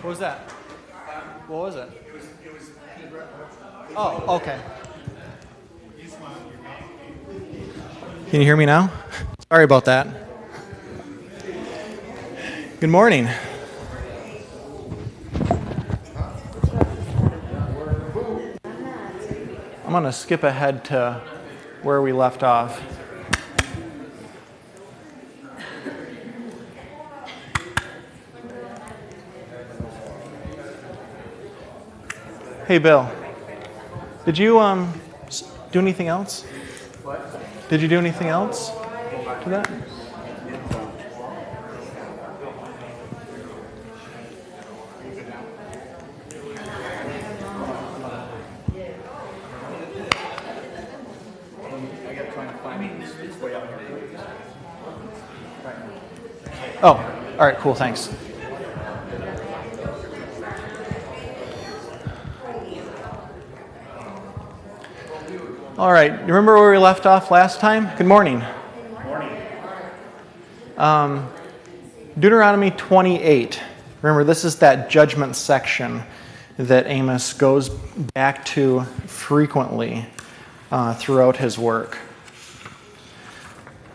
What was that? What was it? Oh, okay. Can you hear me now? Sorry about that. Good morning. I'm going to skip ahead to where we left off. Hey, Bill. Did you do anything else? What? Did you do anything else to that? Oh, all right, cool, thanks. All right, you remember where we left off last time? Good morning. Good morning. Deuteronomy 28. Remember, this is that judgment section that Amos goes back to frequently throughout his work.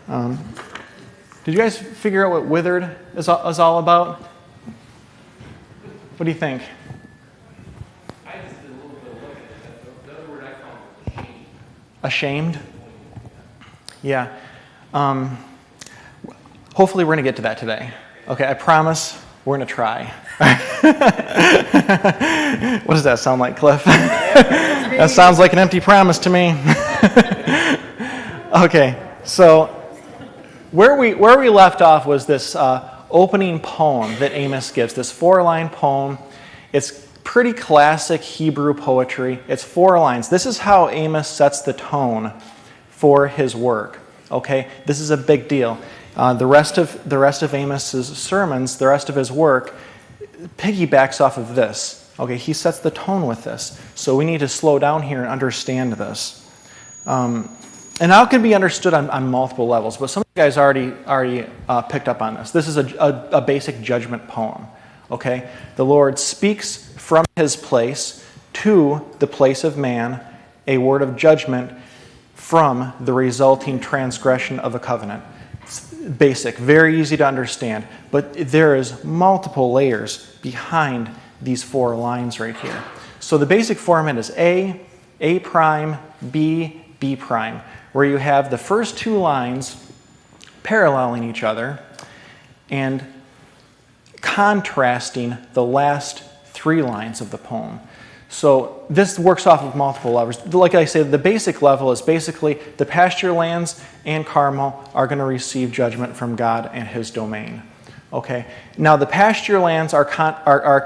Did you guys figure out what withered is all about? What do you think? I just did a little bit of looking at that. The other word I found was ashamed. Ashamed? Yeah. Hopefully we're going to get to that today. Okay, I promise we're going to try. What does that sound like, Cliff? That sounds like an empty promise to me. Okay, so where we left off was this opening poem that Amos gives, this 4-line poem. It's pretty classic Hebrew poetry. It's 4 lines. This is how Amos sets the tone for his work. Okay, this is a big deal. The rest of Amos's sermons, the rest of his work, piggybacks off of this. Okay, he sets the tone with this. So we need to slow down here and understand this. And now it can be understood on multiple levels, but some of you guys already picked up on this. This is a basic judgment poem. Okay, the Lord speaks from His place to the place of man, a word of judgment from the resulting transgression of a covenant. It's basic, very easy to understand, but there is multiple layers behind these 4 lines right here. So the basic format is A prime, B prime, where you have the first 2 lines paralleling each other and contrasting the last 3 lines of the poem. So this works off of multiple levels. Like I said, the basic level is basically the pasture lands and Carmel are going to receive judgment from God and His domain. Okay. Now the pasture lands are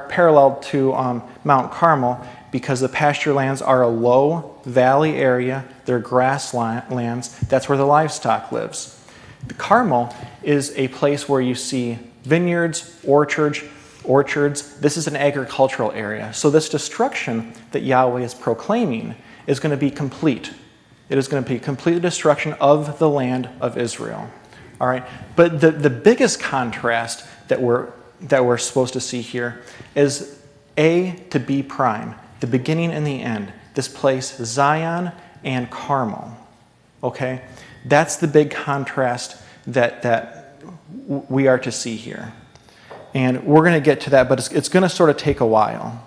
parallel to Mount Carmel because the pasture lands are a low valley area. They're grasslands. That's where the livestock lives. The Carmel is a place where you see vineyards, orchards. This is an agricultural area. So this destruction that Yahweh is proclaiming is going to be complete. It is going to be complete destruction of the land of Israel. All right. But the biggest contrast that we're supposed to see here is A to B prime, the beginning and the end. This place, Zion and Carmel. Okay? That's the big contrast that we are to see here. And we're going to get to that, but it's going to sort of take a while.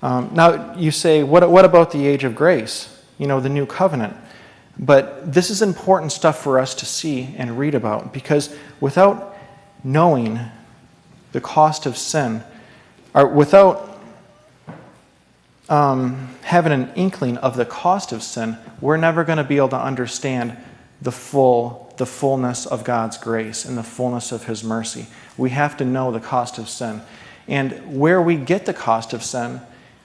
Now, you say, what about the age of grace? You know, the new covenant. But this is important stuff for us to see and read about, because without knowing the cost of sin, or without having an inkling of the cost of sin, we're never going to be able to understand the fullness of God's grace and the fullness of His mercy. We have to know the cost of sin. And where we get the cost of sin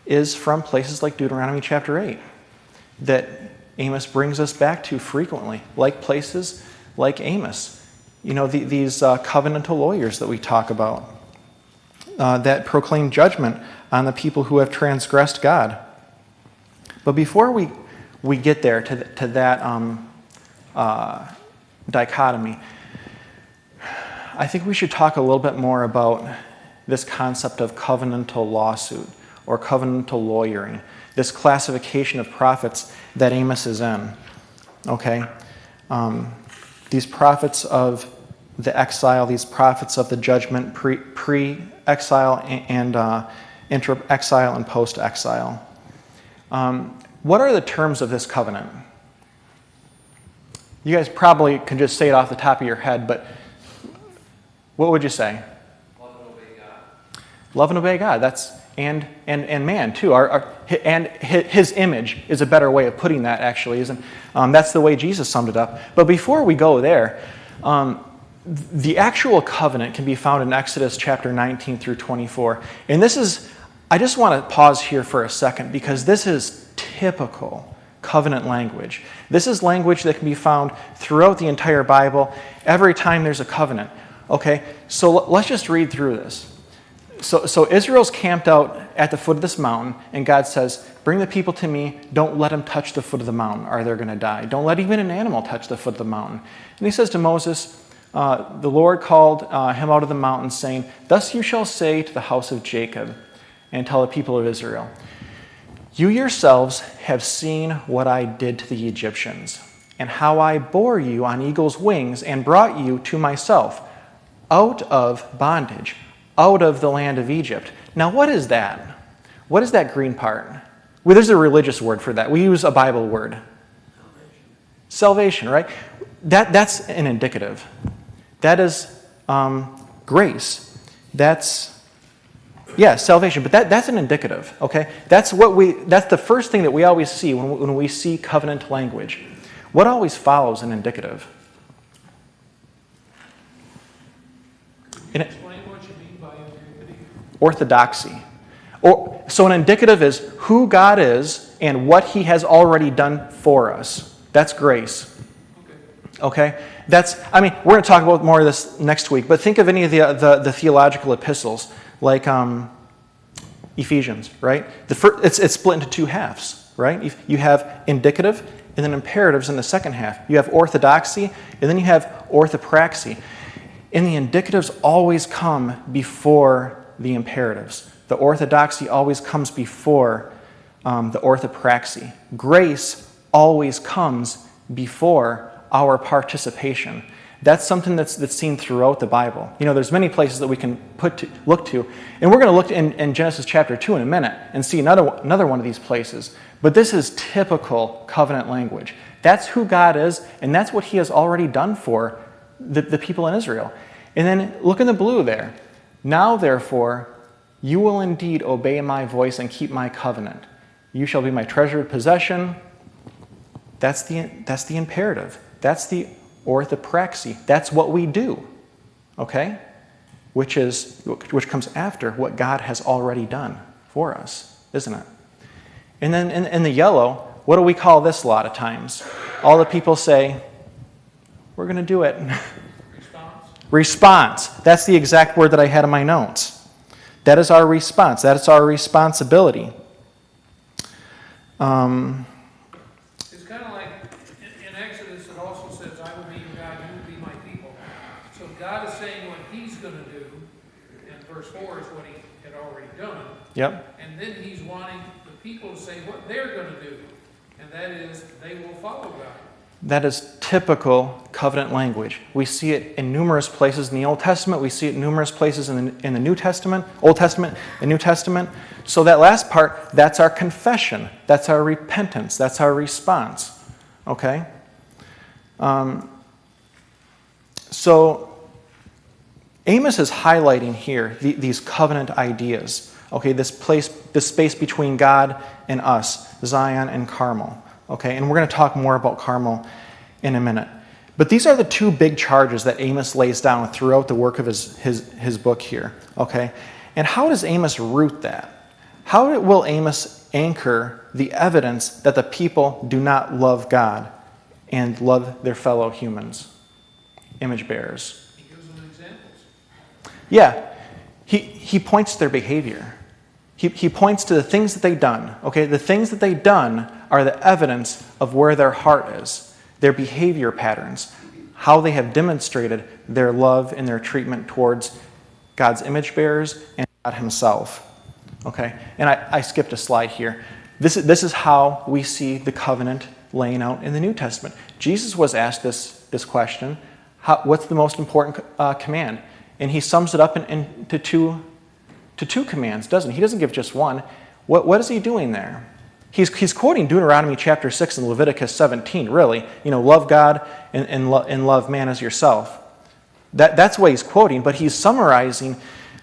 is from places like Deuteronomy chapter 8 that Amos brings us back to frequently, like places like Amos. You know, these covenantal lawyers that we talk about that proclaim judgment on the people who have transgressed God. But before we get there to that dichotomy, I think we should talk a little bit more about this concept of covenantal lawsuit or covenantal lawyering, this classification of prophets that Amos is in. Okay? These prophets of the exile, these prophets of the judgment pre-exile and inter-exile and post-exile. What are the terms of this covenant? You guys probably can just say it off the top of your head, but what would you say? Love and obey God. Love and obey God. That's and man too. And his image is a better way of putting that, actually, isn't? That's the way Jesus summed it up. But before we go there, the actual covenant can be found in Exodus chapter 19 through 24. And this is, I just want to pause here for a second because this is typical covenant language. This is language that can be found throughout the entire Bible every time there's a covenant. Okay, so let's just read through this. So Israel's camped out at the foot of this mountain, and God says, bring the people to me, don't let them touch the foot of the mountain, or they're going to die. Don't let even an animal touch the foot of the mountain. And he says to Moses, the Lord called him out of the mountain, saying, thus you shall say to the house of Jacob, and tell the people of Israel, you yourselves have seen what I did to the Egyptians, and how I bore you on eagle's wings, and brought you to myself, out of bondage, out of the land of Egypt. Now, what is that? What is that green part? Well, there's a religious word for that. We use a Bible word. Salvation, right? That's an indicative. That is grace. That's salvation. But that's an indicative. Okay, that's the first thing that we always see when we see covenant language. What always follows an indicative? Explain what you mean by indicative. Orthodoxy. So an indicative is who God is and what He has already done for us. That's grace. Okay? We're going to talk about more of this next week, but think of any of the theological epistles, like Ephesians, right? It's split into two halves, right? You have indicative and then imperatives in the second half. You have orthodoxy and then you have orthopraxy. And the indicatives always come before the imperatives. The orthodoxy always comes before the orthopraxy. Grace always comes before our participation. That's something that's seen throughout the Bible. There's many places that we can look to. And we're going to look in Genesis chapter 2 in a minute and see another one of these places. But this is typical covenant language. That's who God is, and that's what He has already done for the people in Israel. And then look in the blue there. Now, therefore, you will indeed obey my voice and keep my covenant. You shall be my treasured possession. That's the imperative. That's the orthopraxy. That's what we do. Okay? Which comes after what God has already done for us, isn't it? And then in the yellow, what do we call this a lot of times? All the people say, we're going to do it. Response. That's the exact word that I had in my notes. That is our response. That is our responsibility. It's kind of like in Exodus, it also says, I will be your God, you will be my people. So God is saying what He's going to do, and verse 4 is what He had already done. Yep. And then He's wanting the people to say what they're going to do, and that is they will follow God. That is typical covenant language. We see it in numerous places in the Old Testament. We see it in numerous places in the New Testament, Old Testament and New Testament. So that last part, that's our confession. That's our repentance. That's our response. Okay? So Amos is highlighting here these covenant ideas. Okay, this space between God and us, Zion and Carmel. Okay, and we're going to talk more about Carmel in a minute. But these are the two big charges that Amos lays down throughout the work of his book here. Okay, and how does Amos root that? How will Amos anchor the evidence that the people do not love God and love their fellow humans, image bearers? He gives them examples. Yeah, he points to their behavior. He points to the things that they've done. Okay, the things that they've done are the evidence of where their heart is, their behavior patterns, how they have demonstrated their love and their treatment towards God's image bearers, and God himself. Okay, and I skipped a slide here. This is how we see the covenant laying out in the New Testament. Jesus was asked this question, what's the most important command? And he sums it up into two commands, doesn't he? He doesn't give just one. What is he doing there? He's quoting Deuteronomy chapter 6 and Leviticus 17, really. Love God and love man as yourself. That's what he's quoting, but he's summarizing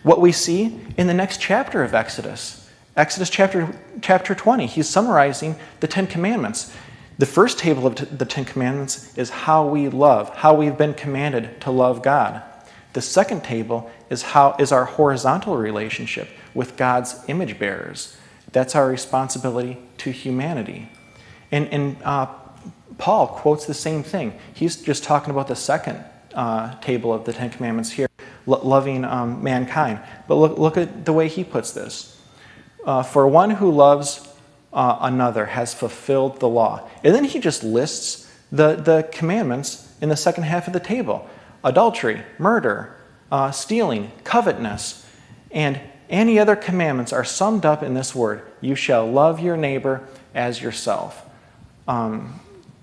what we see in the next chapter of Exodus. Exodus chapter 20. He's summarizing the Ten Commandments. The first table of the Ten Commandments is how we love, how we've been commanded to love God. The second table is our horizontal relationship with God's image bearers. That's our responsibility to humanity. And Paul quotes the same thing. He's just talking about the second table of the Ten Commandments here, loving mankind. But look at the way he puts this. For one who loves another has fulfilled the law. And then he just lists the commandments in the second half of the table. Adultery, murder, stealing, covetousness, and any other commandments are summed up in this word: you shall love your neighbor as yourself.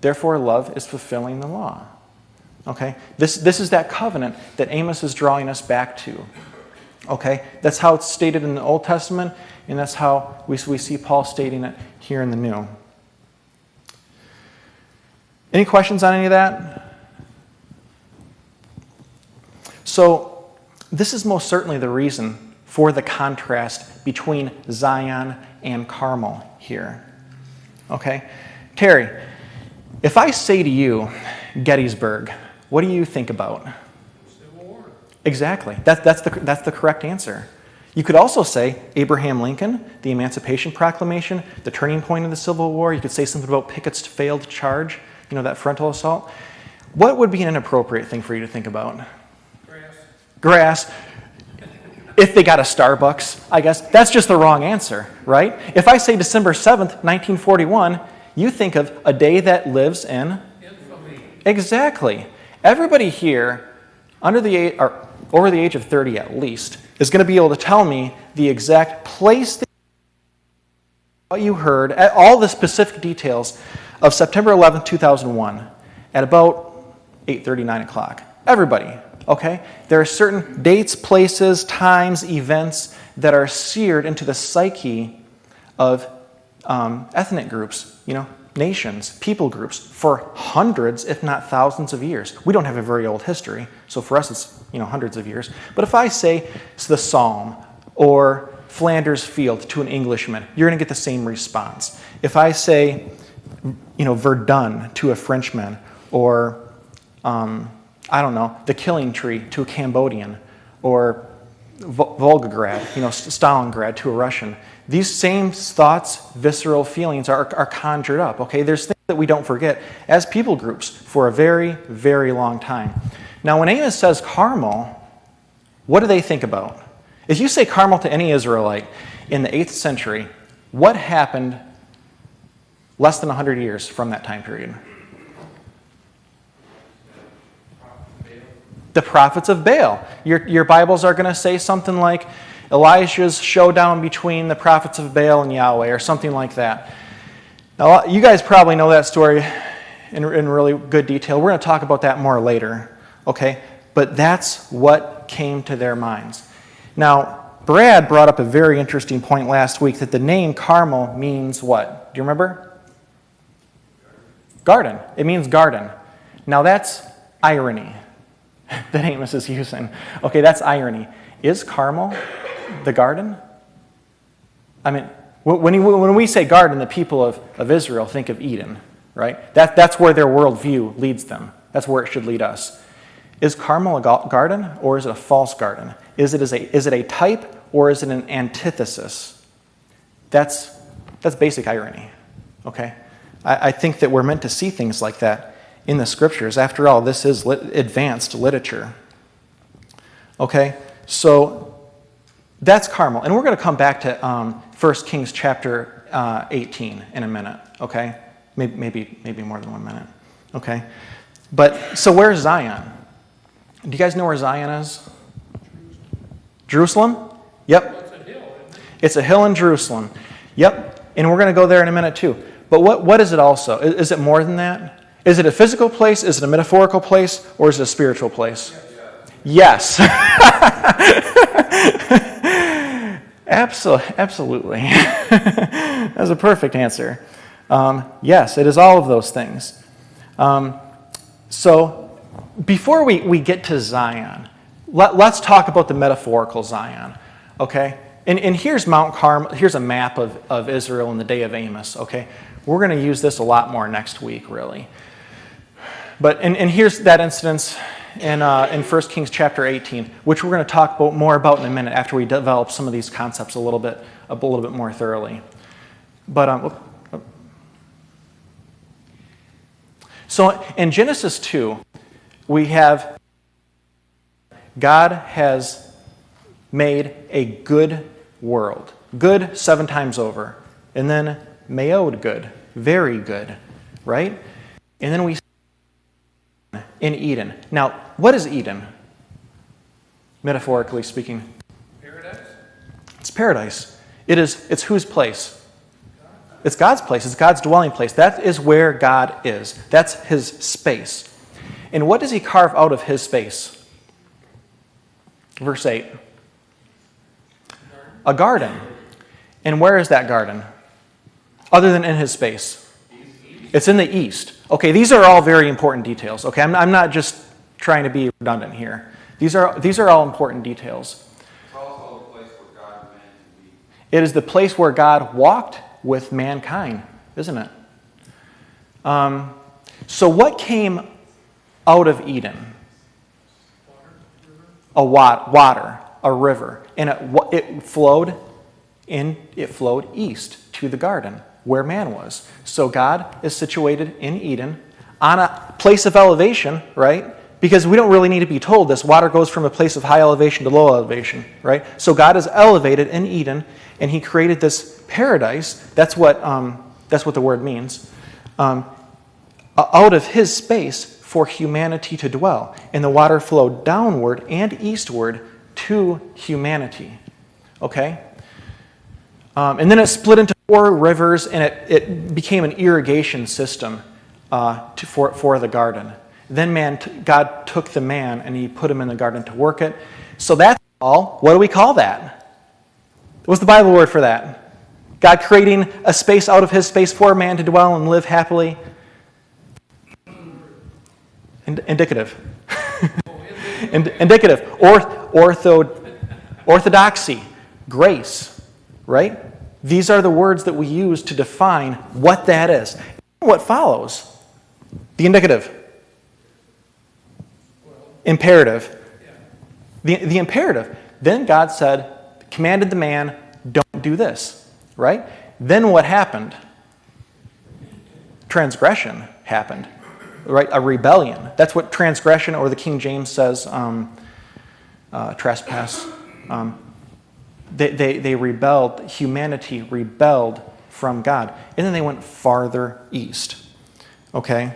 Therefore, love is fulfilling the law. Okay? This is that covenant that Amos is drawing us back to. Okay? That's how it's stated in the Old Testament, and that's how we see Paul stating it here in the New. Any questions on any of that? So, this is most certainly the reason for the contrast between Zion and Carmel here. Okay? Terry, if I say to you Gettysburg, what do you think about? Civil War. Exactly. That's the correct answer. You could also say Abraham Lincoln, the Emancipation Proclamation, the turning point of the Civil War. You could say something about Pickett's failed charge, that frontal assault. What would be an inappropriate thing for you to think about? Grass. If they got a Starbucks, I guess. That's just the wrong answer, right? If I say December 7th, 1941, you think of a day that lives in... infamy. Exactly. Everybody here, over the age of 30 at least, is going to be able to tell me the exact place that what you heard, all the specific details of September 11th, 2001, at about 8:30, 9 o'clock. Everybody. Okay? There are certain dates, places, times, events that are seared into the psyche of ethnic groups, nations, people groups, for hundreds, if not thousands of years. We don't have a very old history, so for us it's hundreds of years. But if I say it's the Psalm or Flanders Field to an Englishman, you're going to get the same response. If I say, Verdun to a Frenchman, or the Killing Tree to a Cambodian, or Volgograd, Stalingrad to a Russian. These same thoughts, visceral feelings are conjured up, okay? There's things that we don't forget as people groups for a very, very long time. Now, when Amos says Carmel, what do they think about? If you say Carmel to any Israelite in the 8th century, what happened less than 100 years from that time period? The prophets of Baal. Your Bibles are going to say something like Elijah's showdown between the prophets of Baal and Yahweh, or something like that. Now, you guys probably know that story in really good detail. We're going to talk about that more later, okay? But that's what came to their minds. Now, Brad brought up a very interesting point last week, that the name Carmel means what? Do you remember? Garden. It means garden. Now, that's irony that Amos is using. Okay, that's irony. Is Carmel the garden? I mean, when we say garden, the people of Israel think of Eden, right? That's where their worldview leads them. That's where it should lead us. Is Carmel a garden, or is it a false garden? Is it a type, or is it an antithesis? That's basic irony, okay? I think that we're meant to see things like that in the Scriptures. After all, this is advanced literature. Okay, so that's Carmel. And we're going to come back to 1 Kings chapter 18 in a minute, okay? Maybe more than 1 minute, okay? But, so where's Zion? Do you guys know where Zion is? Jerusalem? Yep. Well, it's a hill, isn't it? It's a hill in Jerusalem. Yep. And we're going to go there in a minute too. But what is it also? Is it more than that? Is it a physical place? Is it a metaphorical place? Or is it a spiritual place? Yes. Absolutely. That's a perfect answer. Yes, it is all of those things. So before we get to Zion, let's talk about the metaphorical Zion, okay? And here's Mount Carmel. Here's a map of Israel in the day of Amos, okay? We're going to use this a lot more next week, really. But and here's that instance in 1 Kings chapter 18, which we're going to talk more about in a minute after we develop some of these concepts a little bit more thoroughly. But so in Genesis 2, we have God has made a good world. Good 7 times over. And then meod good. Very good. Right? And then we in Eden. Now, what is Eden? Metaphorically speaking. Paradise? It's paradise. It's whose place? It's God's place. It's God's dwelling place. That is where God is. That's his space. And what does he carve out of his space? Verse 8. A garden. And where is that garden? Other than in his space. It's in the east. Okay, these are all very important details. Okay, I'm not just trying to be redundant here. These are all important details. It's also the place where God meant to be. It is the place where God walked with mankind, isn't it? So what came out of Eden? Water, a river, and it flowed east to the garden where man was. So God is situated in Eden on a place of elevation, right? Because we don't really need to be told this. Water goes from a place of high elevation to low elevation, right? So God is elevated in Eden, and he created this paradise. That's what the word means. Out of his space for humanity to dwell. And the water flowed downward and eastward to humanity. Okay? And then it split into 4 rivers, and it became an irrigation system for the garden. Then God took the man, and he put him in the garden to work it. So that's all. What do we call that? What's the Bible word for that? God creating a space out of his space for man to dwell and live happily. Indicative. Indicative. Orthodoxy. Grace. Right? These are the words that we use to define what that is. What follows? The indicative. Imperative. The imperative. Then God commanded the man, don't do this. Right? Then what happened? Transgression happened. Right? A rebellion. That's what transgression, or the King James says, trespass. They rebelled. Humanity rebelled from God. And then they went farther east. Okay?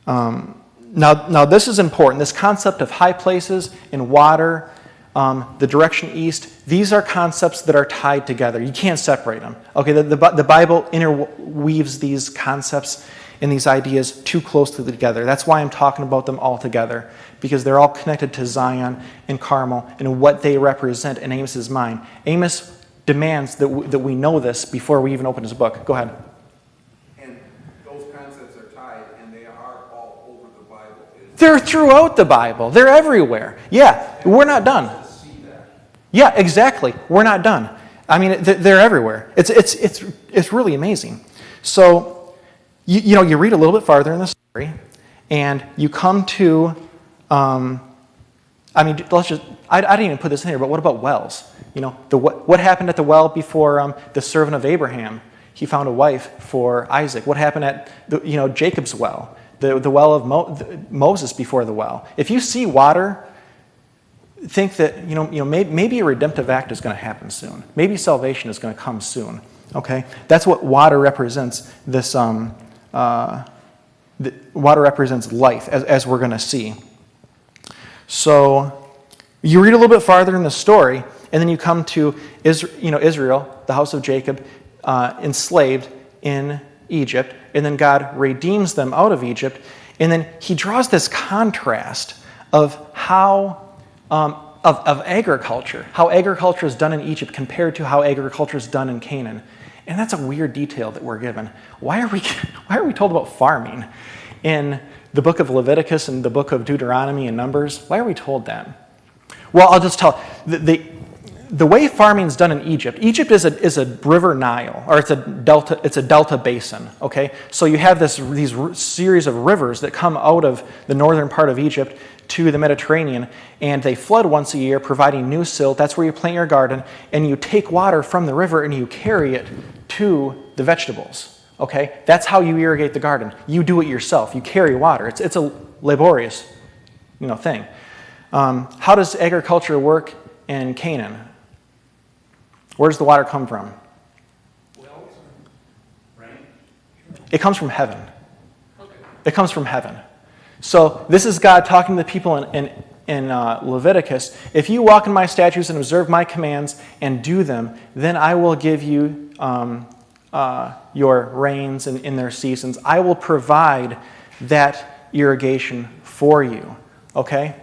Now this is important. This concept of high places and water, the direction east, these are concepts that are tied together. You can't separate them. Okay, the Bible interweaves these concepts and these ideas too closely together. That's why I'm talking about them all together, because they're all connected to Zion and Carmel and what they represent in Amos's mind. Amos demands that we know this before we even open his book. Go ahead. And those concepts are tied, and they are all over the Bible. They're throughout the Bible. They're everywhere. Yeah, we're not done. Yeah, exactly. We're not done. I mean, they're everywhere. It's really amazing. So, you read a little bit farther in the story, and you come to, I didn't even put this in here, but what about wells? What happened at the well before the servant of Abraham? He found a wife for Isaac. What happened at Jacob's well? The well of Moses before the well. If you see water, think that maybe a redemptive act is going to happen soon. Maybe salvation is going to come soon. Okay, that's what water represents. This water represents life, as we're going to see. So You read a little bit farther in the story, and then you come to Israel, the house of Jacob, enslaved in Egypt, and then God redeems them out of Egypt, and then he draws this contrast of how of agriculture, how agriculture is done in Egypt compared to how agriculture is done in Canaan. And that's a weird detail that we're given. Why are we told about farming in the book of Leviticus and the book of Deuteronomy and Numbers? Why are we told that? Well, I'll just tell the way farming is done in Egypt. Egypt is a river Nile, or it's a delta basin. Okay, so you have these series of rivers that come out of the northern part of Egypt to the Mediterranean, and they flood once a year, providing new silt. That's where you plant your garden, and you take water from the river and you carry it to the vegetables. Okay, that's how you irrigate the garden. You do it yourself. You carry water. It's a laborious, thing. How does agriculture work in Canaan? Where does the water come from? Wells, rain. It comes from heaven. Okay. It comes from heaven. So this is God talking to the people in Leviticus. If you walk in my statutes and observe my commands and do them, then I will give you your rains in their seasons. I will provide that irrigation for you. Okay?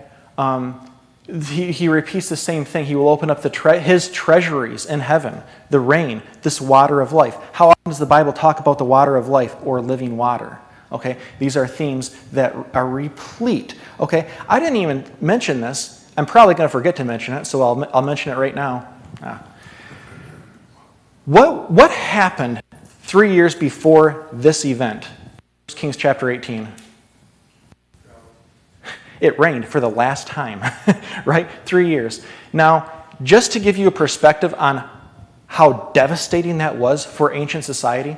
He repeats the same thing. He will open up his treasuries in heaven, the rain, this water of life. How often does the Bible talk about the water of life or living water? Okay, these are themes that are replete. Okay, I didn't even mention this. I'm probably going to forget to mention it, so I'll mention it right now. What happened 3 years before this event? 1 Kings chapter 18. It rained for the last time, right? 3 years. Now, just to give you a perspective on how devastating that was for ancient society,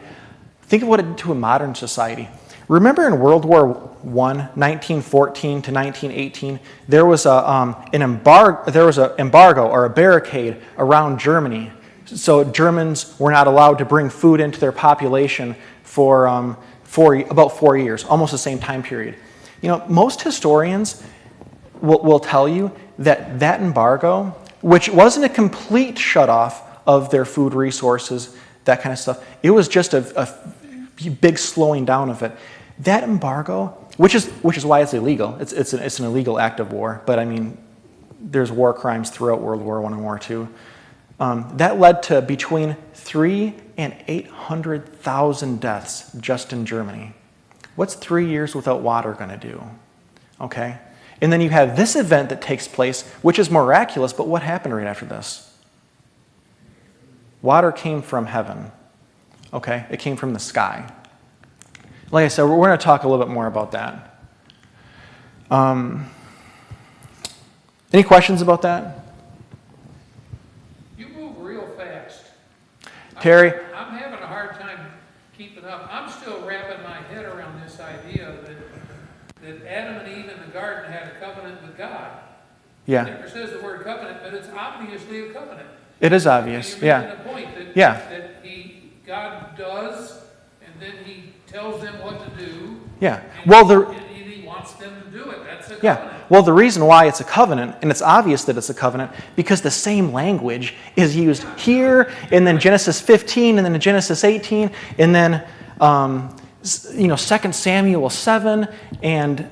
think of what it did to a modern society. Remember in World War I, 1914 to 1918, there was an embargo or a barricade around Germany. So Germans were not allowed to bring food into their population for about 4 years, almost the same time period. Most historians will tell you that embargo, which wasn't a complete shutoff of their food resources, that kind of stuff, it was just a big slowing down of it. That embargo, which is why it's illegal. It's an illegal act of war. But I mean, there's war crimes throughout World War I and War II. That led to between 300,000 and 800,000 deaths just in Germany. What's 3 years without water going to do? Okay, and then you have this event that takes place, which is miraculous. But what happened right after this? Water came from heaven. Okay, it came from the sky. Like I said, we're going to talk a little bit more about that. Any questions about that? You move real fast. Terry? I'm having a hard time keeping up. I'm still wrapping my head around this idea that Adam and Eve in the garden had a covenant with God. Yeah. It never says the word covenant, but it's obviously a covenant. It is obvious, You're making yeah. the point that, Yeah. that God does, and then he tells them what to do. Yeah. And Well, he wants them to do it. That's a yeah. covenant. Well, the reason why it's a covenant, and it's obvious that it's a covenant, because the same language is used here, and then Genesis 15, and then Genesis 18, and then 2 Samuel 7, and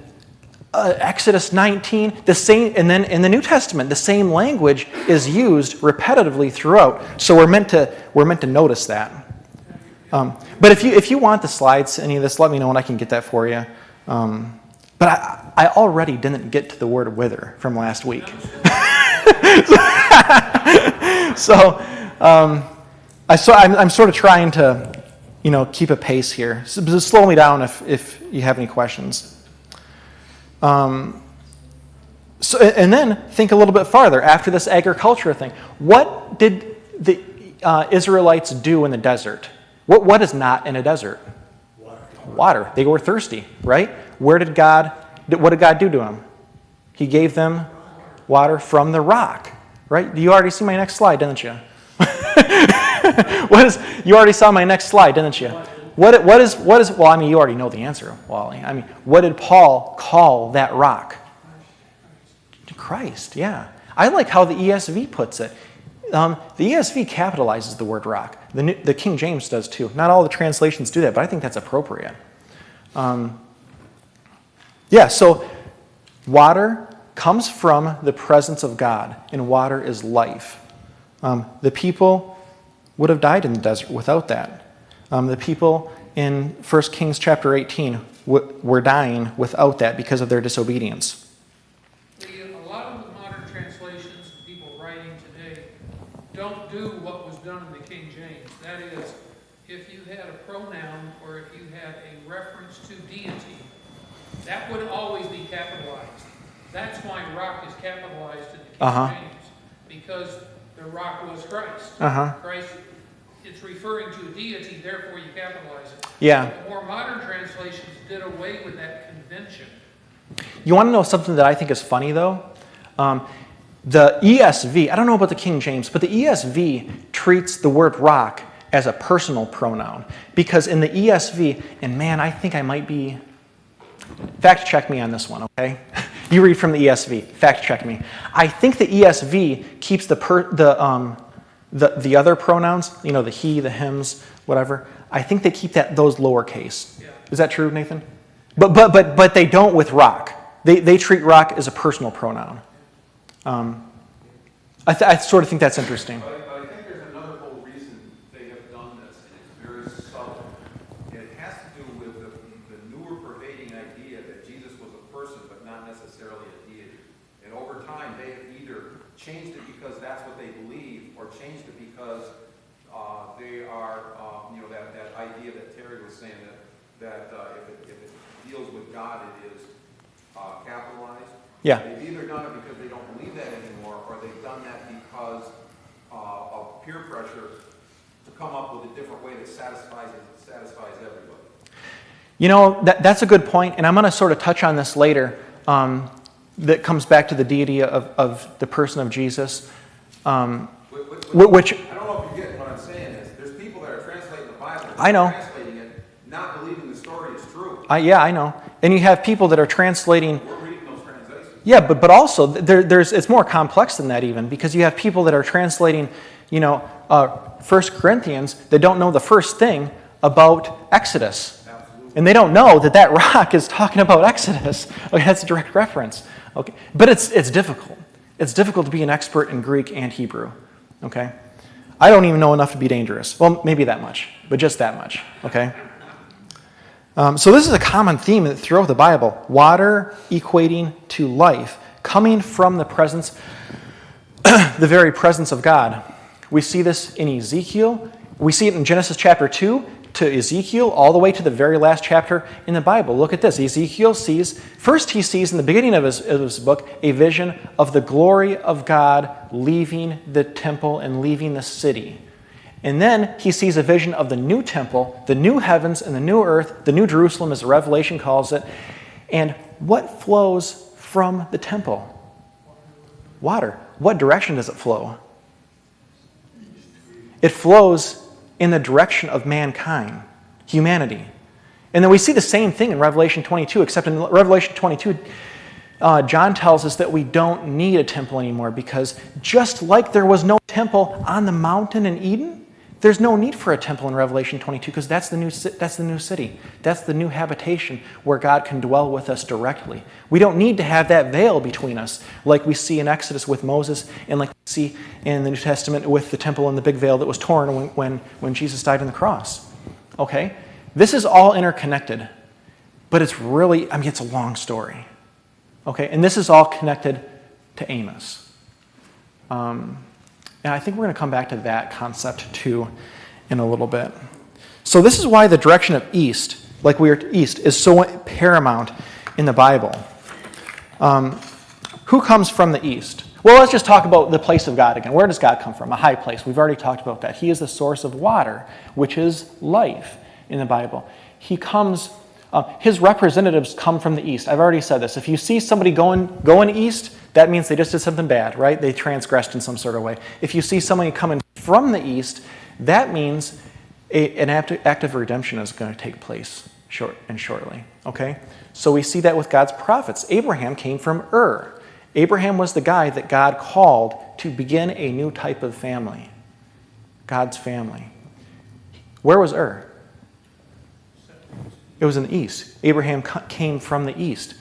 Exodus 19. The same, and then in the New Testament, the same language is used repetitively throughout. So we're meant to notice that. But if you want the slides, any of this, let me know and I can get that for you. But I already didn't get to the word wither from last week. So I'm sort of trying to, keep a pace here. So just slow me down if you have any questions. So and then think a little bit farther after this agriculture thing. What did the Israelites do in the desert? What is not in a desert? Water. They were thirsty, right? What did God do to them? He gave them water from the rock, right? You already see my next slide, didn't you? You already saw my next slide, didn't you? What is? Well, I mean, you already know the answer, Wally. I mean, what did Paul call that rock? Christ, yeah. I like how the ESV puts it. The ESV capitalizes the word rock. The King James does too. Not all the translations do that, but I think that's appropriate. So water comes from the presence of God, and water is life. The people would have died in the desert without that. The people in 1 Kings chapter 18 were dying without that because of their disobedience. A lot of the modern translations, people writing today, don't do what was done in the King James. That is, if you had a pronoun or if you had a reference to deity, that would always be capitalized. That's why rock is capitalized in the King James, because the rock was Christ. Christ, it's referring to a deity, therefore you capitalize it. Yeah. The more modern translations did away with that convention. You want to know something that I think is funny, though? The ESV, I don't know about the King James, but the ESV treats the word rock as a personal pronoun. Because in the ESV, and man, I think I might be... Fact check me on this one, okay? You read from the ESV. Fact check me. I think the ESV keeps the other pronouns, the he, the hims, whatever. I think they keep those lowercase. Yeah. Is that true, Nathan? But they don't with rock. They treat rock as a personal pronoun. I sort of think that's interesting. But I think there's another whole reason they have done this, and it's very subtle. It has to do with the newer pervading idea that Jesus was a person, but not necessarily a deity. And over time, they have either changed it because that's what they believe, or changed it because they are, that idea that Terry was saying that if it deals with God, it is capitalized. Yeah. They've either done it because they don't believe that anymore, or they've done that because of peer pressure to come up with a different way that satisfies everybody. That's a good point, and I'm going to sort of touch on this later. That comes back to the deity of the person of Jesus. Which I don't know if you get what I'm saying is there's people that are translating the Bible. I know. Translating it, not believing the story is true. I know. And you have people that are translating. We're reading those translations. Yeah, but also it's more complex than that even, because you have people that are translating, 1 Corinthians that don't know the first thing about Exodus. Absolutely. And they don't know that rock is talking about Exodus. Okay, that's a direct reference. Okay, but it's difficult. It's difficult to be an expert in Greek and Hebrew. Okay, I don't even know enough to be dangerous. Well, maybe that much, but just that much. Okay. So this is a common theme throughout the Bible: water equating to life, coming from the presence, the very presence of God. We see this in Ezekiel. We see it in Genesis chapter 2 to Ezekiel, all the way to the very last chapter in the Bible. Look at this. Ezekiel sees in the beginning of his book a vision of the glory of God leaving the temple and leaving the city. And then he sees a vision of the new temple, the new heavens and the new earth, the new Jerusalem, as the Revelation calls it. And what flows from the temple? Water. What direction does it flow? It flows in the direction of mankind, humanity. And then we see the same thing in Revelation 22, except in Revelation 22, John tells us that we don't need a temple anymore, because just like there was no temple on the mountain in Eden, there's no need for a temple in Revelation 22, because that's the new city. That's the new habitation where God can dwell with us directly. We don't need to have that veil between us, like we see in Exodus with Moses, and like we see in the New Testament with the temple and the big veil that was torn when Jesus died on the cross. Okay? This is all interconnected, but it's a long story. Okay? And this is all connected to Amos. And I think we're going to come back to that concept too in a little bit. So this is why the direction of east, east, is so paramount in the Bible. Who comes from the east? Well, let's just talk about the place of God again. Where does God come from? A high place. We've already talked about that. He is the source of water, which is life in the Bible. He comes, his representatives come from the east. I've already said this. If you see somebody going east, that means they just did something bad, right? They transgressed in some sort of way. If you see somebody coming from the east, that means an act of redemption is going to take place shortly. Okay? So we see that with God's prophets. Abraham came from Ur, Abraham was the guy that God called to begin a new type of family, God's family. Where was Ur? It was in the east. Abraham came from the east.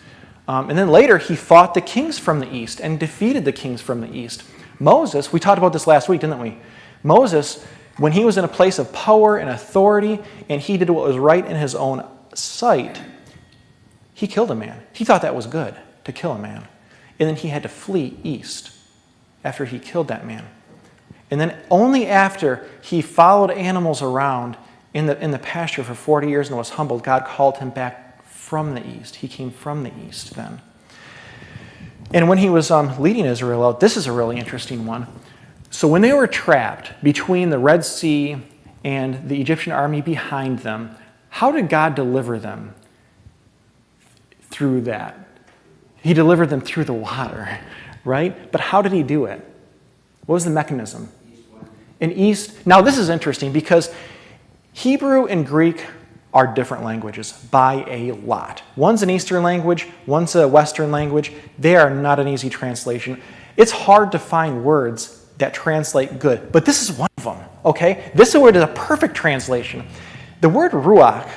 And then later, he fought the kings from the east and defeated the kings from the east. Moses, we talked about this last week, didn't we? Moses, when he was in a place of power and authority, and he did what was right in his own sight, he killed a man. He thought that was good, to kill a man. And then he had to flee east after he killed that man. And then only after he followed animals around in the pasture for 40 years and was humbled, God called him back from the east. He came from the east then. And when he was leading Israel out, this is a really interesting one. So when they were trapped between the Red Sea and the Egyptian army behind them, how did God deliver them through that? He delivered them through the water, right? But how did he do it? What was the mechanism? In east. Now this is interesting because Hebrew and Greek are different languages by a lot. One's an Eastern language, one's a Western language. They are not an easy translation. It's hard to find words that translate good, but this is one of them, okay? This word is a perfect translation. The word ruach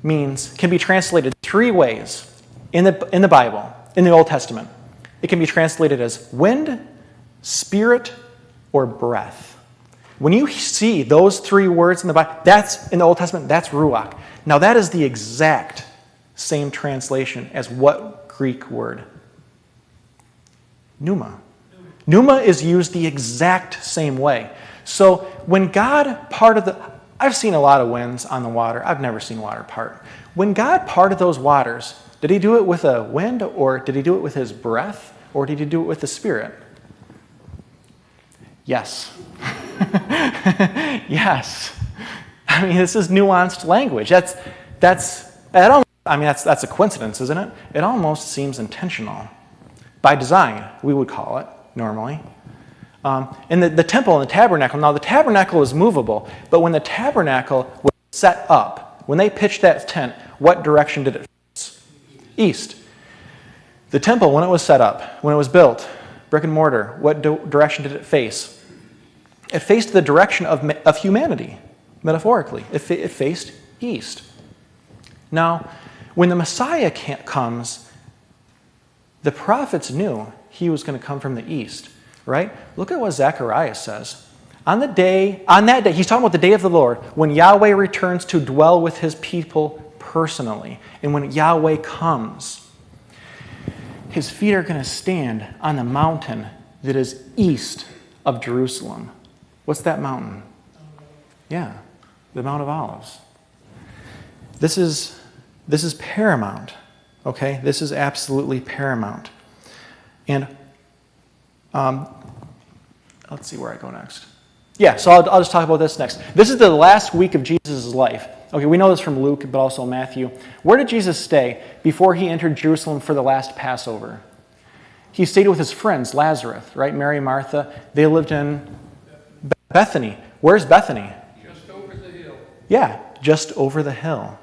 can be translated three ways in the Bible, in the Old Testament. It can be translated as wind, spirit, or breath. When you see those three words in the Bible, that's in the Old Testament, that's ruach. Now that is the exact same translation as what Greek word? Pneuma. Pneuma is used the exact same way. So when God parted I've seen a lot of winds on the water. I've never seen water part. When God parted those waters, did he do it with a wind, or did he do it with his breath, or did he do it with the Spirit? Yes. Yes. I mean, this is nuanced language. That's a coincidence, isn't it? It almost seems intentional. By design, we would call it, normally. And the temple and the tabernacle, now the tabernacle is movable, but when the tabernacle was set up, when they pitched that tent, what direction did it face? East. The temple, when it was set up, when it was built, brick and mortar, what direction did it face? It faced the direction of humanity, metaphorically. It faced east. Now, when the Messiah comes, the prophets knew he was going to come from the east, right? Look at what Zechariah says. On that day, he's talking about the day of the Lord, when Yahweh returns to dwell with his people personally, and when Yahweh comes, his feet are going to stand on the mountain that is east of Jerusalem. What's that mountain? Yeah, the Mount of Olives. This is paramount, okay? This is absolutely paramount. And let's see where I go next. Yeah, so I'll just talk about this next. This is the last week of Jesus' life. Okay, we know this from Luke, but also Matthew. Where did Jesus stay before he entered Jerusalem for the last Passover? He stayed with his friends, Lazarus, right? Mary, Martha. They lived in Bethany. Where's Bethany? Just over the hill. Yeah, just over the hill.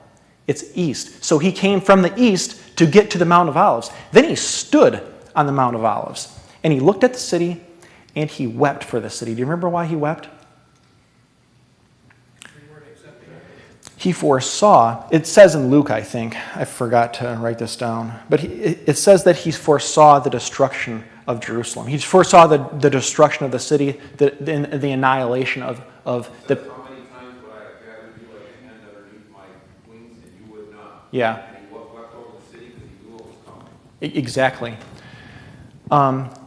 It's east. So he came from the east to get to the Mount of Olives. Then he stood on the Mount of Olives, and he looked at the city, and he wept for the city. Do you remember why he wept? He foresaw, it says in Luke, I think, I forgot to write this down, but it says that he foresaw the destruction of Jerusalem. He foresaw the destruction of the city, the annihilation of the... How many times would I have gathered you like a hen underneath my wings, and you would not? Yeah. And he wept over the city because he knew what was coming. Exactly.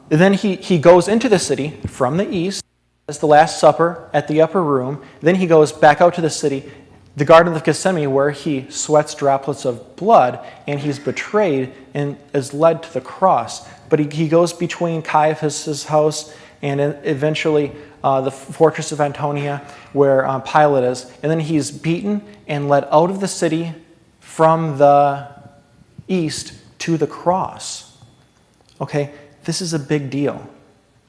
Then he goes into the city from the east, as the Last Supper at the upper room. Then he goes back out to the city, the Garden of Gethsemane, where he sweats droplets of blood, and he's betrayed and is led to the cross. But he goes between Caiaphas' house and eventually the fortress of Antonia, where Pilate is. And then he's beaten and led out of the city from the east to the cross. Okay, this is a big deal.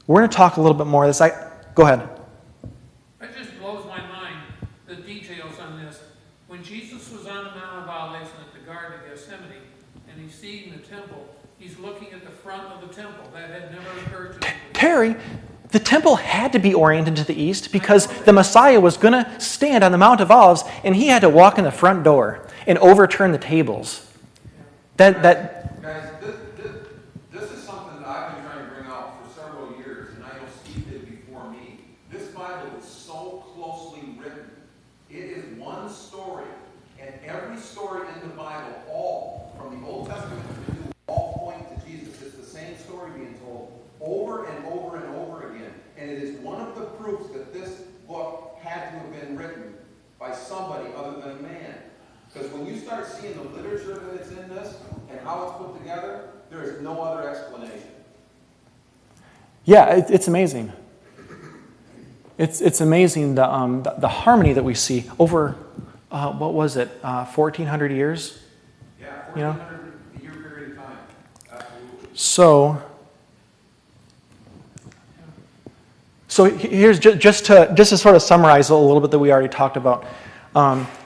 We're going to talk a little bit more of this. Go ahead. It just blows my mind, the details on this. When Jesus was on the Mount of Olives and at the Garden of Gethsemane, and he's seeing the temple, He's looking at the front of the temple. That had never occurred to him. Terry, the temple had to be oriented to the east because the Messiah was going to stand on the Mount of Olives, and he had to walk in the front door and overturn the tables. Guys, this is something that I've been trying to bring out for several years, and I know Steve did before me. This Bible is so closely written. It is one story, and every story in the Bible, all from the Old Testament to the New, all point to Jesus. It's the same story being told over and over and over again. And it is one of the proofs that this book had to have been written by somebody other than a man. Because when you start seeing the literature that is in this and how it's put together, there is no other explanation. Yeah, it's amazing. It's amazing the harmony that we see over, what was it, 1,400 years? Yeah, 1,400 year period of time. Absolutely. So here's just to sort of summarize a little bit that we already talked about.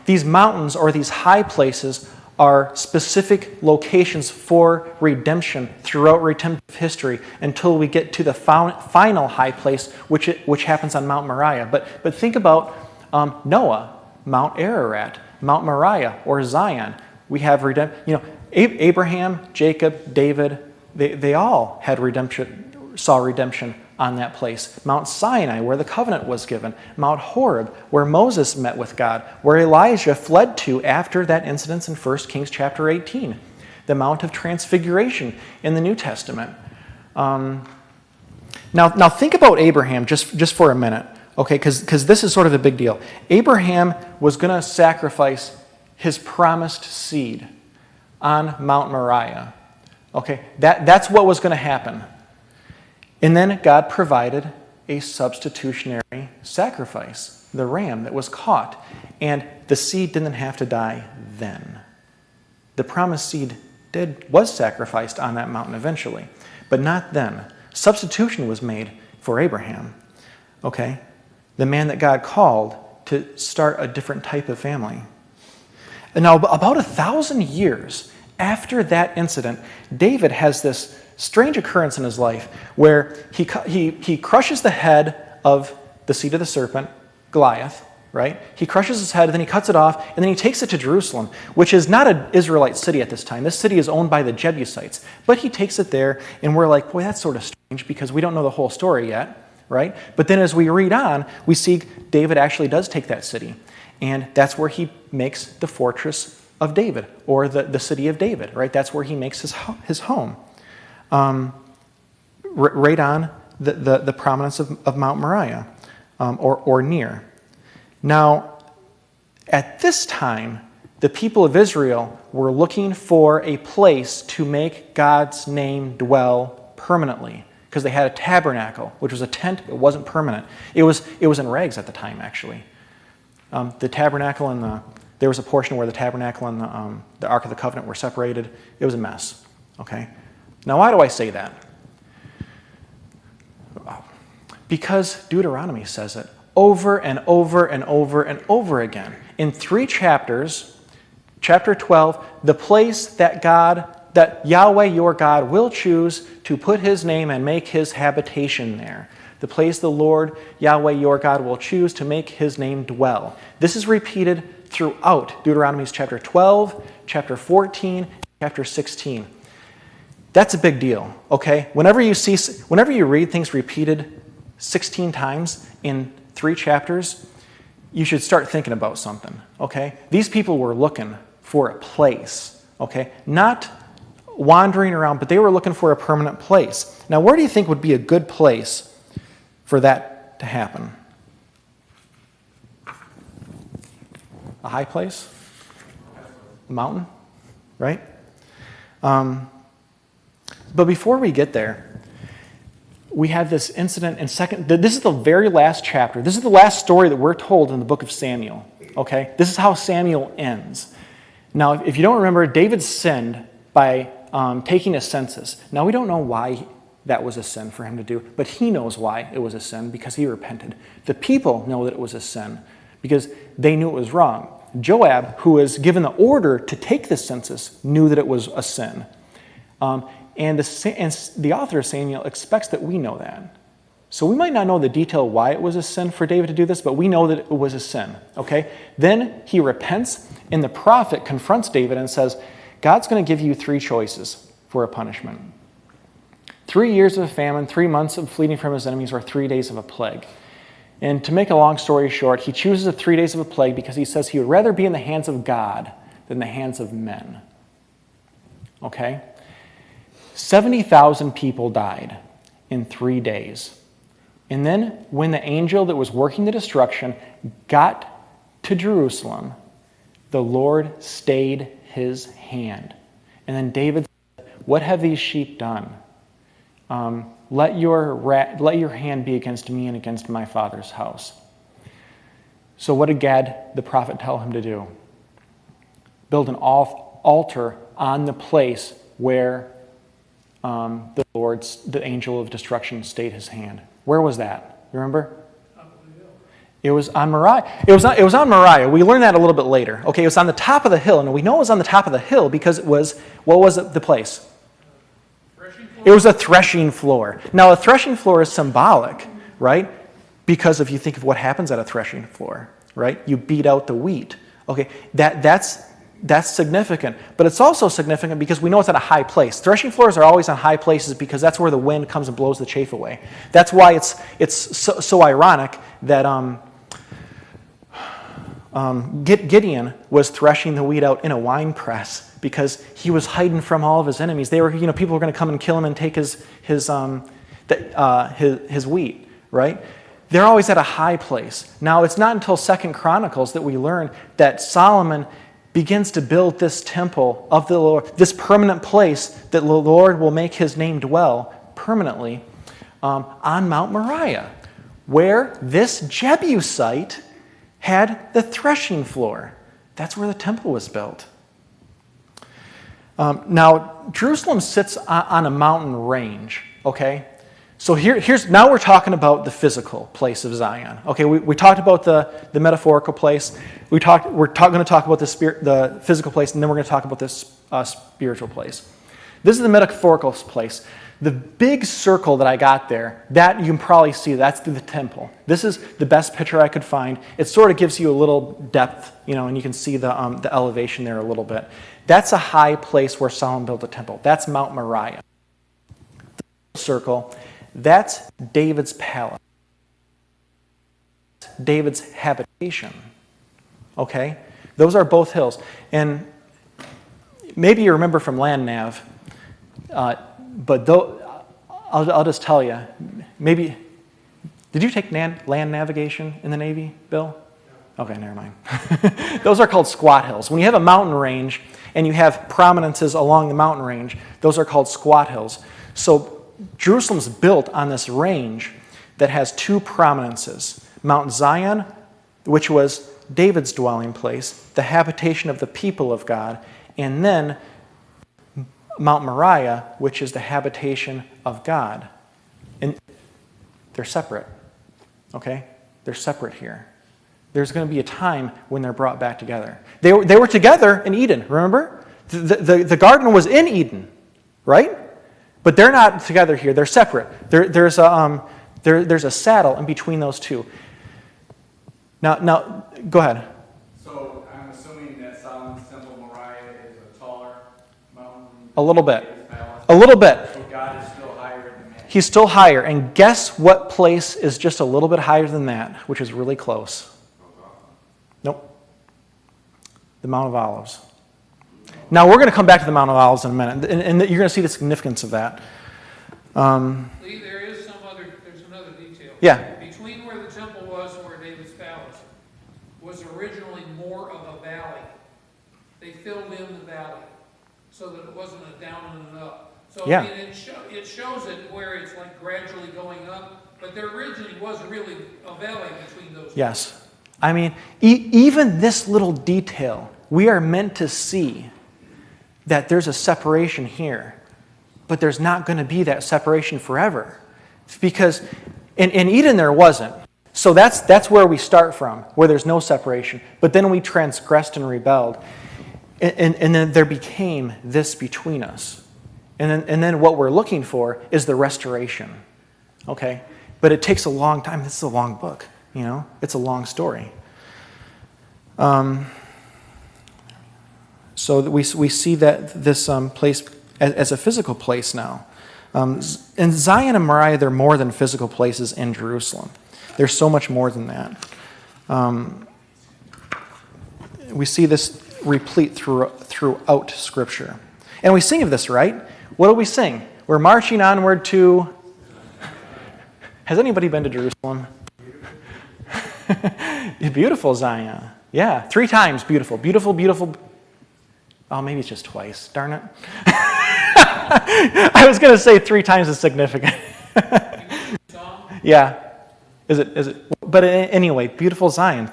These mountains or these high places are specific locations for redemption throughout redemptive history until we get to the final high place, which happens on Mount Moriah. But think about Noah, Mount Ararat, Mount Moriah, or Zion. We have redemption. Abraham, Jacob, David. They all had redemption, saw redemption on that place. Mount Sinai, where the covenant was given. Mount Horeb, where Moses met with God, where Elijah fled to after that incident in 1 Kings chapter 18. The Mount of Transfiguration in the New Testament. Now think about Abraham just for a minute, okay? Because this is sort of a big deal. Abraham was going to sacrifice his promised seed on Mount Moriah. Okay, that's what was going to happen. And then God provided a substitutionary sacrifice, the ram that was caught. And the seed didn't have to die then. The promised seed was sacrificed on that mountain eventually, but not then. Substitution was made for Abraham, okay? The man that God called to start a different type of family. And now, about 1,000 years after that incident, David has this strange occurrence in his life where he crushes the head of the seed of the serpent, Goliath, right? He crushes his head, then he cuts it off, and then he takes it to Jerusalem, which is not an Israelite city at this time. This city is owned by the Jebusites. But he takes it there, and we're like, boy, that's sort of strange because we don't know the whole story yet, right? But then as we read on, we see David actually does take that city, and that's where he makes the fortress of David, or the city of David, right? That's where he makes his home. Right on the prominence of Mount Moriah, or near. Now, at this time, the people of Israel were looking for a place to make God's name dwell permanently, because they had a tabernacle, which was a tent. It wasn't permanent. It was in rags at the time, actually. The tabernacle and there was a portion where the tabernacle and the Ark of the Covenant were separated. It was a mess. Okay. Now, why do I say that? Because Deuteronomy says it over and over and over and over again. In 3 chapters, chapter 12, the place that Yahweh your God will choose to put his name and make his habitation there. The place the Lord Yahweh your God will choose to make his name dwell. This is repeated throughout Deuteronomy chapter 12, chapter 14, chapter 16. That's a big deal, okay? Whenever you read things repeated 16 times in 3 chapters, you should start thinking about something, okay? These people were looking for a place, okay? Not wandering around, but they were looking for a permanent place. Now, where do you think would be a good place for that to happen? A high place? A mountain? Right? But before we get there, we have this incident in this is the very last chapter. This is the last story that we're told in the book of Samuel. Okay? This is how Samuel ends. Now, if you don't remember, David sinned by taking a census. Now, we don't know why that was a sin for him to do, but he knows why it was a sin, because he repented. The people know that it was a sin because they knew it was wrong. Joab, who was given the order to take the census, knew that it was a sin. And the author of Samuel expects that we know that. So we might not know the detail why it was a sin for David to do this, but we know that it was a sin, okay? Then he repents, and the prophet confronts David and says, God's going to give you 3 choices for a punishment. 3 years of a famine, 3 months of fleeing from his enemies, or 3 days of a plague. And to make a long story short, he chooses the 3 days of a plague because he says he would rather be in the hands of God than the hands of men. Okay? 70,000 people died in 3 days. And then when the angel that was working the destruction got to Jerusalem, the Lord stayed his hand. And then David said, what have these sheep done? Let your hand be against me and against my father's house. So what did Gad the prophet tell him to do? Build an altar on the place where the angel of destruction stayed his hand. Where was that? You remember? It was on Moriah. It was on Moriah. We learned that a little bit later. Okay, it was on the top of the hill, and we know it was on the top of the hill because it was, what was the place? It was a threshing floor. Now, a threshing floor is symbolic, right? Because if you think of what happens at a threshing floor, right? You beat out the wheat. Okay, that's significant. But it's also significant because we know it's at a high place. Threshing floors are always on high places because that's where the wind comes and blows the chaff away. That's why it's so ironic that Gideon was threshing the wheat out in a wine press because he was hiding from all of his enemies. They were, people were going to come and kill him and take his wheat, right? They're always at a high place. Now, it's not until 2 Chronicles that we learn that Solomon begins to build this temple of the Lord, this permanent place that the Lord will make his name dwell permanently on Mount Moriah, where this Jebusite had the threshing floor. That's where the temple was built. Now, Jerusalem sits on a mountain range, okay? So now we're talking about the physical place of Zion. Okay, we talked about the metaphorical place. We're going to talk about the physical place, and then we're going to talk about this spiritual place. This is the metaphorical place. The big circle that I got there, that you can probably see, that's the temple. This is the best picture I could find. It sort of gives you a little depth, and you can see the elevation there a little bit. That's a high place where Solomon built a temple. That's Mount Moriah. The circle, that's David's palace. David's habitation. Okay? Those are both hills. And maybe you remember from land nav, but I'll just tell you, maybe, did you take land navigation in the Navy, Bill? Okay, never mind. Those are called squat hills. When you have a mountain range and you have prominences along the mountain range, those are called squat hills. So Jerusalem's built on this range that has 2 prominences. Mount Zion, which was David's dwelling place, the habitation of the people of God, and then Mount Moriah, which is the habitation of God. And they're separate, okay? They're separate here. There's going to be a time when they're brought back together. They were together in Eden, remember? The garden was in Eden, right? But they're not together here. They're separate. There's a saddle in between those 2. Now, go ahead. So I'm assuming that Solomon's Temple Moriah is a taller mountain. A little bit. A little bit. So God is still higher than man. He's still higher. And guess what place is just a little bit higher than that, which is really close? Nope. The Mount of Olives. Now, we're going to come back to the Mount of Olives in a minute, and you're going to see the significance of that. Lee, there's another detail. Yeah. Between where the temple was and where David's palace was originally more of a valley. They filled in the valley so that it wasn't a down and an up. So yeah. I mean, it shows it where it's like gradually going up, but there originally was really a valley between those two. Yes. I mean, even this little detail, we are meant to see that there's a separation here, but there's not going to be that separation forever. Because in Eden there wasn't. So that's where we start from, where there's no separation. But then we transgressed and rebelled. And then there became this between us. And then what we're looking for is the restoration. Okay? But it takes a long time. This is a long book, you know? It's a long story. So we see that this place as a physical place now. In Zion and Moriah, they're more than physical places in Jerusalem. There's so much more than that. We see this replete throughout Scripture. And we sing of this, right? What do we sing? We're marching onward to... Has anybody been to Jerusalem? Beautiful Zion. Yeah, 3 times beautiful. Beautiful, beautiful. Oh, maybe it's just twice. Darn it. I was going to say 3 times is significant. Yeah. Is it? But anyway, beautiful Zion.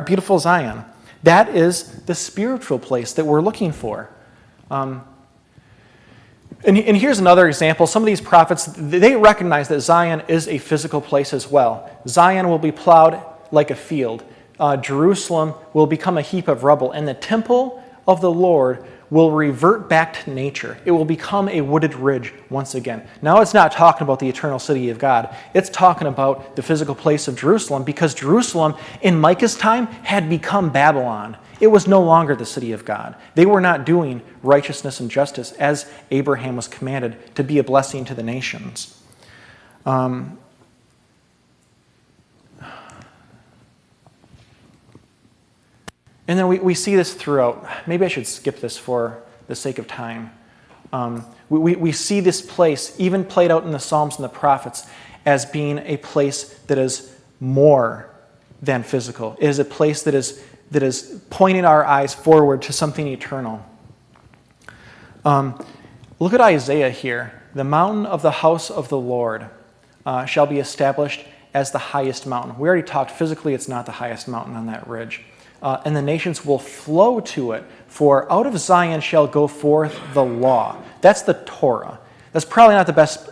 Beautiful Zion. That is the spiritual place that we're looking for. And here's another example. Some of these prophets, they recognize that Zion is a physical place as well. Zion will be plowed like a field. Jerusalem will become a heap of rubble. And the temple of the Lord will revert back to nature. It will become a wooded ridge once again. Now it's not talking about the eternal city of God. It's talking about the physical place of Jerusalem, because Jerusalem in Micah's time had become Babylon. It was no longer the city of God. They were not doing righteousness and justice as Abraham was commanded to be a blessing to the nations. And then we see this throughout. Maybe I should skip this for the sake of time. We see this place, even played out in the Psalms and the prophets, as being a place that is more than physical. It is a place that is pointing our eyes forward to something eternal. Look at Isaiah here. The mountain of the house of the Lord shall be established as the highest mountain. We already talked physically, it's not the highest mountain on that ridge. And the nations will flow to it, for out of Zion shall go forth the law. That's the Torah. That's probably not the best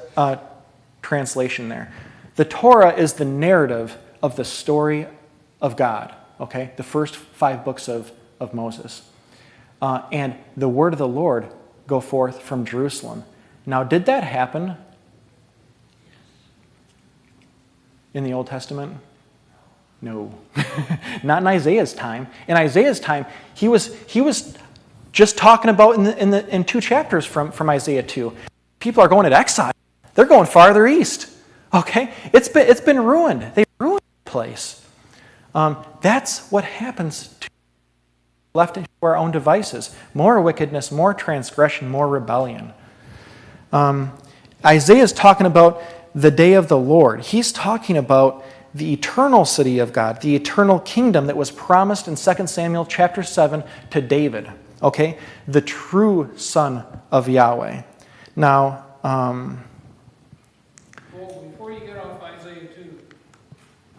translation there. The Torah is the narrative of the story of God, okay? The first 5 books of Moses. And the word of the Lord go forth from Jerusalem. Now, did that happen in the Old Testament? No, not in Isaiah's time. In Isaiah's time, he was just talking about in 2 chapters from Isaiah 2. People are going into exile. They're going farther east. Okay, it's been ruined. They ruined the place. That's what happens to left into our own devices. More wickedness, more transgression, more rebellion. Isaiah is talking about the day of the Lord. He's talking about the eternal city of God, the eternal kingdom that was promised in 2 Samuel chapter 7 to David, okay? The true son of Yahweh. Now, Well, before you get off Isaiah 2,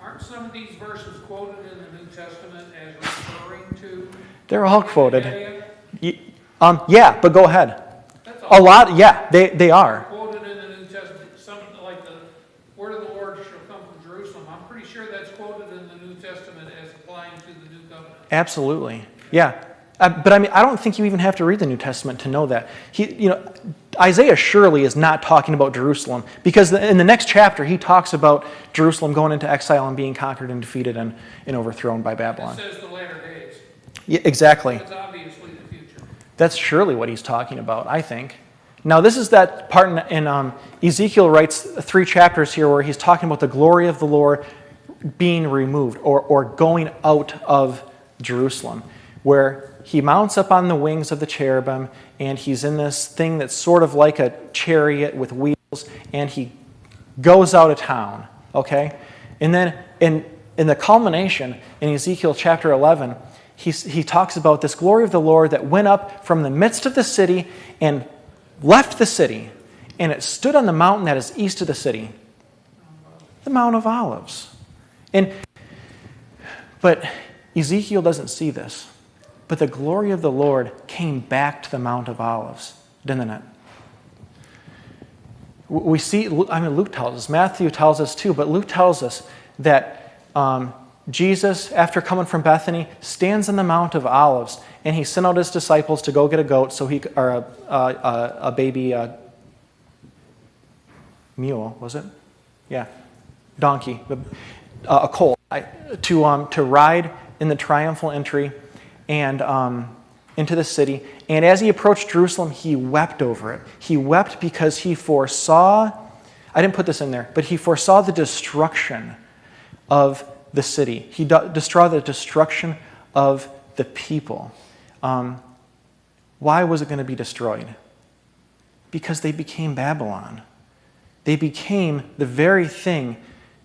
aren't some of these verses quoted in the New Testament as referring to? they're all quoted. Yeah, but go ahead. That's all. A lot, yeah, they are. Quoted in the New Testament, something like the word of the Lord shall come from Jerusalem. I'm pretty sure that's quoted in the New Testament as applying to the New Covenant. Absolutely, yeah. But I mean, I don't think you even have to read the New Testament to know that. Isaiah surely is not talking about Jerusalem, because in the next chapter he talks about Jerusalem going into exile and being conquered and defeated and overthrown by Babylon. It says the latter days. Yeah, exactly. That's obviously the future. That's surely what he's talking about, I think. Now, this is that part in Ezekiel writes 3 chapters here where he's talking about the glory of the Lord being removed or going out of Jerusalem, where he mounts up on the wings of the cherubim, and he's in this thing that's sort of like a chariot with wheels, and he goes out of town, okay? And then in the culmination, in Ezekiel chapter 11, he talks about this glory of the Lord that went up from the midst of the city and left the city, and it stood on the mountain that is east of the city, the Mount of Olives. But Ezekiel doesn't see this. But the glory of the Lord came back to the Mount of Olives, didn't it? We see, Luke tells us, Matthew tells us too, but Luke tells us that Jesus, after coming from Bethany, stands on the Mount of Olives, and he sent out his disciples to go get a goat, or a baby mule, was it? Yeah, donkey, a colt, to ride in the triumphal entry and into the city. And as he approached Jerusalem, he wept over it. He wept because he foresaw, I didn't put this in there, but he foresaw the destruction of the city. He foresaw the destruction of the people. Why was it going to be destroyed? Because they became Babylon. They became the very thing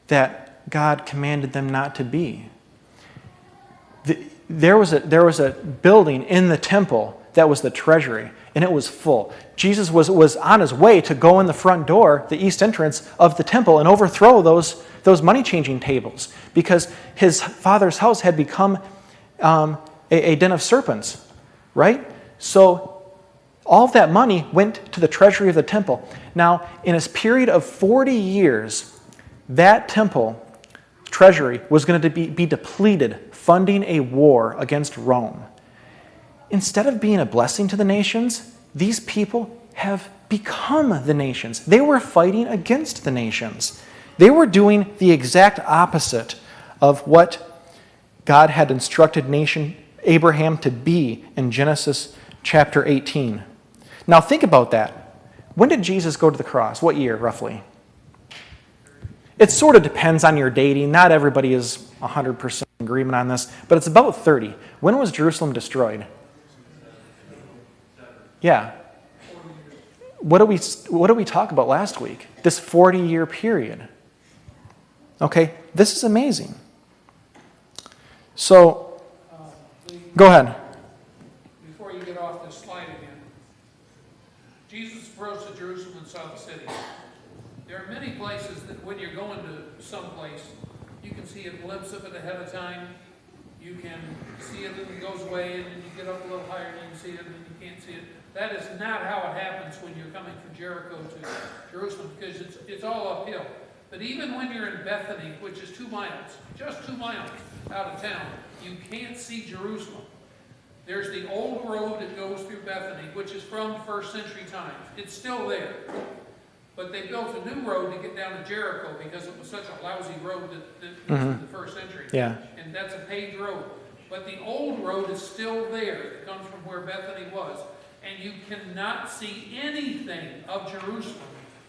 that God commanded them not to be. There was a building in the temple that was the treasury, and it was full. Jesus was on his way to go in the front door, the east entrance of the temple, and overthrow those money-changing tables, because his father's house had become a den of serpents, right? So all of that money went to the treasury of the temple. Now, in a period of 40 years, that temple treasury was going to be depleted, funding a war against Rome. Instead of being a blessing to the nations, these people have become the nations. They were fighting against the nations. They were doing the exact opposite of what God had instructed nation Abraham to be in Genesis chapter 18. Now think about that. When did Jesus go to the cross? What year, roughly? It sort of depends on your dating. Not everybody is 100% in agreement on this, but it's about 30. When was Jerusalem destroyed? Yeah. What did we talk about last week? This 40-year period. Okay, this is amazing. So, go ahead. Before you get off this slide again, Jesus approached to Jerusalem and saw the city. There are many places that when you're going to some place, you can see a glimpse of it ahead of time. You can see it and it goes away, and then you get up a little higher and you can see it and then you can't see it. That is not how it happens when you're coming from Jericho to Jerusalem, because it's all uphill. But even when you're in Bethany, which is 2 miles, just 2 miles out of town, you can't see Jerusalem. There's the old road that goes through Bethany, which is from first century times. It's still there. But they built a new road to get down to Jericho because it was such a lousy road that was in the first century. Yeah. And that's a paved road. But the old road is still there. It comes from where Bethany was. And you cannot see anything of Jerusalem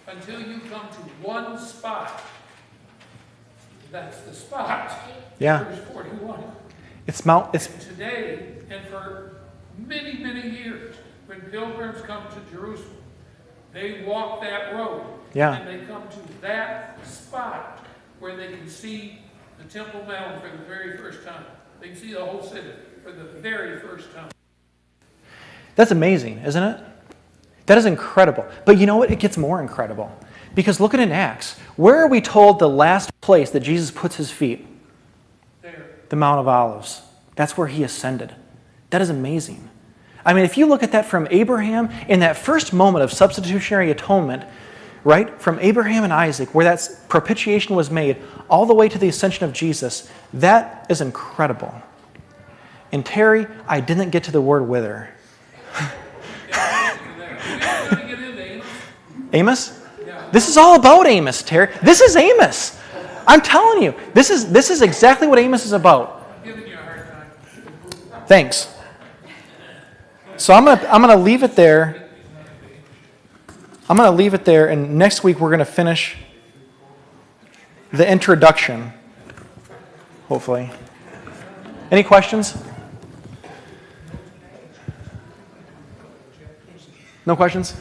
until you come to one spot. That's the spot. Yeah. Verse 41. It's Today, and for many, many years, when pilgrims come to Jerusalem, they walk that road. Yeah. And they come to that spot where they can see the Temple Mount for the very first time. They can see the whole city for the very first time. That's amazing, isn't it? That is incredible. But you know what? It gets more incredible. Because look at in Acts. Where are we told the last place that Jesus puts his feet? There. The Mount of Olives. That's where he ascended. That is amazing. I mean, if you look at that from Abraham, in that first moment of substitutionary atonement, right, from Abraham and Isaac, where that propitiation was made, all the way to the ascension of Jesus, that is incredible. And Terry, I didn't get to the word wither. Amos? Yeah. This is all about Amos, Terry. This is Amos. I'm telling you, this is exactly what Amos is about. I'm giving you a hard time. Thanks. So I'm gonna leave it there. I'm gonna leave it there, and next week we're gonna finish the introduction. Hopefully. Any questions? No questions?